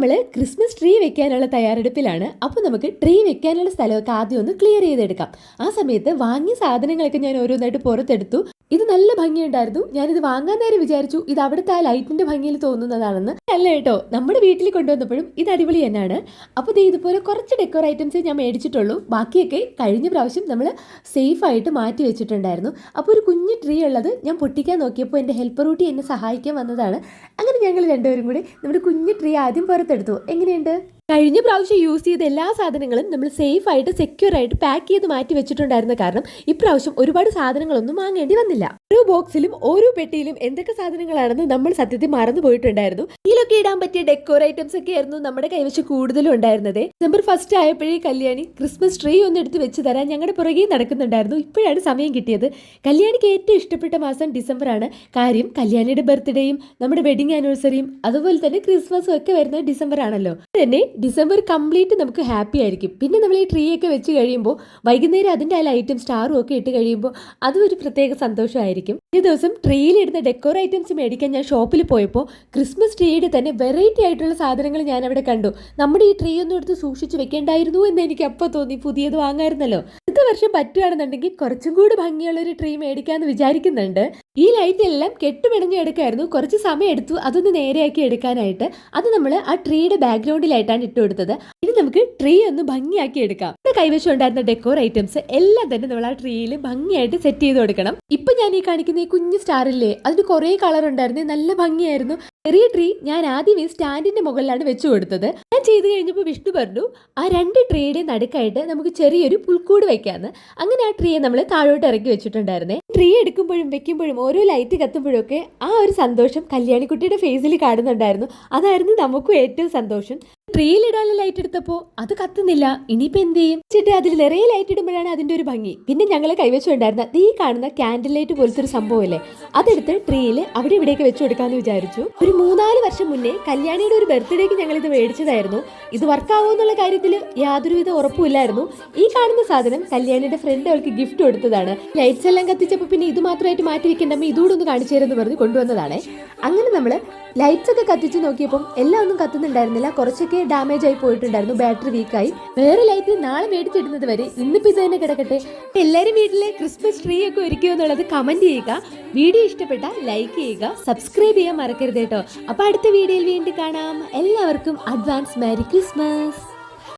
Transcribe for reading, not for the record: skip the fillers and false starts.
നമ്മൾ Christmas tree വെക്കാനുള്ള തയ്യാറെടുപ്പിലാണ്. അപ്പോൾ നമുക്ക് ട്രീ വെക്കാനുള്ള സ്ഥലമൊക്കെ ആദ്യം ഒന്ന് ക്ലിയർ ചെയ്തെടുക്കാം. ആ സമയത്ത് വാങ്ങിയ സാധനങ്ങളൊക്കെ ഞാൻ ഓരോന്നായിട്ട് പുറത്തെടുത്തു. ഇത് നല്ല ഭംഗിയുണ്ടായിരുന്നു. ഞാനിത് വാങ്ങാൻ നേരം വിചാരിച്ചു ഇത് അവിടുത്തെ ആ ലൈറ്റിന്റെ ഭംഗിയിൽ തോന്നുന്നതാണെന്ന്. അല്ല കേട്ടോ, നമ്മുടെ വീട്ടിൽ കൊണ്ടുവന്നപ്പോഴും ഇത് അടിപൊളി തന്നെയാണ്. അപ്പോൾ ഇതുപോലെ കുറച്ച് ഡെക്കോർ ഐറ്റംസ് ഞാൻ മേടിച്ചിട്ടുള്ളൂ. ബാക്കിയൊക്കെ കഴിഞ്ഞ പ്രാവശ്യം നമ്മൾ സേഫ് ആയിട്ട് മാറ്റി വെച്ചിട്ടുണ്ടായിരുന്നു. അപ്പോൾ ഒരു കുഞ്ഞു ട്രീ ഉള്ളത് ഞാൻ പൊട്ടിക്കാൻ നോക്കിയപ്പോൾ എൻ്റെ ഹെൽപ്പർ ഊട്ടി എന്നെ സഹായിക്കാൻ വന്നതാണ്. അങ്ങനെ ഞങ്ങൾ രണ്ടുപേരും കൂടി നമ്മുടെ കുഞ്ഞു ട്രീ ആദ്യം പുറത്തെടുത്തു. എങ്ങനെയുണ്ട്? കഴിഞ്ഞ പ്രാവശ്യം യൂസ് ചെയ്ത എല്ലാ സാധനങ്ങളും നമ്മൾ സേഫ് ആയിട്ട് സെക്യൂർ ആയിട്ട് പാക്ക് ചെയ്ത് മാറ്റി വെച്ചിട്ടുണ്ടായിരുന്ന കാരണം ഇപ്രാവശ്യം ഒരുപാട് സാധനങ്ങളൊന്നും വാങ്ങേണ്ടി വന്നില്ല. ഓരോ ബോക്സിലും ഓരോ പെട്ടിയിലും എന്തൊക്കെ സാധനങ്ങളാണെന്ന് നമ്മൾ സത്യത്തിൽ മറന്നു പോയിട്ടുണ്ടായിരുന്നു. ഇതിലൊക്കെ ഇടാൻ പറ്റിയ ഡെക്കോർ ഐറ്റംസ് ഒക്കെ ആയിരുന്നു നമ്മുടെ കൈവശം കൂടുതലും ഉണ്ടായിരുന്നത്. ഡിസംബർ 1 ആയപ്പോഴേ കല്യാണി ക്രിസ്മസ് ട്രീ ഒന്ന് എടുത്ത് വെച്ച് തരാൻ ഞങ്ങളുടെ പുറകെ നടക്കുന്നുണ്ടായിരുന്നു. ഇപ്പോഴാണ് സമയം കിട്ടിയത്. കല്യാണിക്ക് ഏറ്റവും ഇഷ്ടപ്പെട്ട മാസം ഡിസംബർ ആണ്. കാര്യം കല്യാണിയുടെ ബർത്ത്ഡേയും നമ്മുടെ വെഡിങ് ആനിവേഴ്സറിയും അതുപോലെ തന്നെ ക്രിസ്മസും ഒക്കെ വരുന്നത് ഡിസംബർ ആണല്ലോ. തന്നെ ഡിസംബർ കംപ്ലീറ്റ് നമുക്ക് ഹാപ്പി ആയിരിക്കും. പിന്നെ നമ്മൾ ഈ ട്രീ ഒക്കെ വെച്ച് കഴിയുമ്പോൾ വൈകുന്നേരം അതിൻ്റെ ആ ലൈറ്റും സ്റ്റാറും ഒക്കെ ഇട്ട് കഴിയുമ്പോൾ അതും ഒരു പ്രത്യേക സന്തോഷമായിരിക്കും. ഈ ദിവസം ട്രീയിലിടുന്ന ഡെക്കോർ ഐറ്റംസ് മേടിക്കാൻ ഞാൻ ഷോപ്പിൽ പോയപ്പോൾ ക്രിസ്മസ് ട്രീയുടെ തന്നെ വെറൈറ്റി ആയിട്ടുള്ള സാധനങ്ങൾ ഞാൻ അവിടെ കണ്ടു. നമ്മുടെ ഈ ട്രീ ഒന്നും എടുത്ത് സൂക്ഷിച്ച് വെക്കേണ്ടായിരുന്നു എന്ന് എനിക്ക് അപ്പോൾ തോന്നി. പുതിയത് വാങ്ങായിരുന്നല്ലോ. അടുത്ത വർഷം പറ്റുകയാണെന്നുണ്ടെങ്കിൽ കുറച്ചും കൂടി ഭംഗിയുള്ള ഒരു ട്രീ മേടിക്കാമെന്ന് വിചാരിക്കുന്നുണ്ട്. ഈ ലൈറ്റ് എല്ലാം കെട്ടുപിണഞ്ഞ് എടുക്കായിരുന്നു. കുറച്ച് സമയം എടുത്തു അതൊന്ന് നേരെയാക്കി എടുക്കാനായിട്ട്. അത് നമ്മൾ ആ ട്രീയുടെ ബാക്ക്ഗ്രൗണ്ടിലായിട്ടാണ് ഇട്ട് കൊടുത്തത്. ഇനി നമുക്ക് ട്രീ ഒന്ന് ഭംഗിയാക്കി എടുക്കാം. കൈവശം ഉണ്ടായിരുന്ന ഡെക്കോർ ഐറ്റംസ് എല്ലാം തന്നെ നമ്മൾ ആ ട്രീയിൽ ഭംഗിയായിട്ട് സെറ്റ് ചെയ്ത് കൊടുക്കണം. ഇപ്പൊ ഞാൻ ഈ കാണിക്കുന്ന ഈ കുഞ്ഞു സ്റ്റാറില്ലേ, അതിന് കുറേ കളർ ഉണ്ടായിരുന്നു. നല്ല ഭംഗിയായിരുന്നു. ചെറിയ ട്രീ ഞാൻ ആദ്യം ഈ സ്റ്റാൻഡിന്റെ മുകളിലാണ് വെച്ചു കൊടുത്തത്. ഞാൻ ചെയ്ത് കഴിഞ്ഞപ്പോൾ വിഷ്ണു പറഞ്ഞു ആ 2 ട്രീയുടെ നടുക്കായിട്ട് നമുക്ക് ചെറിയൊരു പുൽക്കൂട് വെക്കാന്ന്. അങ്ങനെ ആ ട്രീയെ നമ്മൾ താഴോട്ട് ഇറക്കി വെച്ചിട്ടുണ്ടായിരുന്നേ. ട്രീ എടുക്കുമ്പോഴും വെക്കുമ്പോഴും ഓരോ ലൈറ്റ് കത്തുമ്പോഴും ഒക്കെ ആ ഒരു സന്തോഷം കല്യാണിക്കുട്ടിയുടെ ഫേസിൽ കാണുന്നുണ്ടായിരുന്നു. അതായിരുന്നു നമുക്കും ഏറ്റവും സന്തോഷം. ട്രീയിലിടാനുള്ള ലൈറ്റ് എടുത്തപ്പോൾ അത് കത്തുന്നില്ല. ഇനിയിപ്പോ എന്ത് ചെയ്യും ചേട്ടാ? അതിൽ നിറയെ ലൈറ്റ് ഇടുമ്പോഴാണ് അതിന്റെ ഒരു ഭംഗി. പിന്നെ ഞങ്ങളെ കൈവച്ചുണ്ടായിരുന്ന ഈ കാണുന്ന ക്യാൻഡിൽ ലൈറ്റ് പോലത്തെ ഒരു സംഭവമല്ലേ, അതെടുത്ത് ട്രീയിൽ അവിടെ ഇവിടെയൊക്കെ വെച്ചു കൊടുക്കാന്ന് വിചാരിച്ചു. ഒരു 3-4 വർഷം മുന്നേ കല്യാണിയുടെ ഒരു ബർത്ത്ഡേക്ക് ഞങ്ങൾ ഇത് മേടിച്ചതായിരുന്നു. ഇത് വർക്കാവോ എന്നുള്ള കാര്യത്തിൽ യാതൊരുവിധ ഉറപ്പുമില്ലായിരുന്നു. ഈ കാണുന്ന സാധനം കല്യാണിയുടെ ഫ്രണ്ട് അവൾക്ക് ഗിഫ്റ്റ് കൊടുത്തതാണ്. ലൈറ്റ്സ് എല്ലാം കത്തിച്ചപ്പോൾ പിന്നെ ഇത് മാത്രമായിട്ട് മാറ്റി വെക്കേണ്ടമ്മ ഇതുകൂടെ ഒന്ന് കാണിച്ചു തരുമെന്ന് പറഞ്ഞ് കൊണ്ടുവന്നതാണ്. അങ്ങനെ നമ്മൾ ലൈറ്റ്സ് ഒക്കെ കത്തിച്ച് നോക്കിയപ്പോൾ എല്ലാം ഒന്നും കത്തുന്നുണ്ടായിരുന്നില്ല. കുറച്ചൊക്കെ ഡാമേജ് ആയി പോയിട്ടുണ്ടായിരുന്നു. ബാറ്ററി വീക്കായി. വേറെ ലൈറ്റ് നാളെ മേടിച്ചിടുന്നത് വരെ ഇന്നിപ്പോൾ ഇത് തന്നെ കിടക്കട്ടെ. എല്ലാവരും വീട്ടിലെ ക്രിസ്മസ് ട്രീ ഒക്കെ ഒരുക്കുക എന്നുള്ളത് കമന്റ് ചെയ്യുക. വീഡിയോ ഇഷ്ടപ്പെട്ടാൽ ലൈക്ക് ചെയ്യുക, സബ്സ്ക്രൈബ് ചെയ്യാൻ മറക്കരുത് കേട്ടോ. അപ്പോൾ അടുത്ത വീഡിയോയിൽ വീണ്ടും കാണാം. എല്ലാവർക്കും അഡ്വാൻസ് മേരി ക്രിസ്മസ്.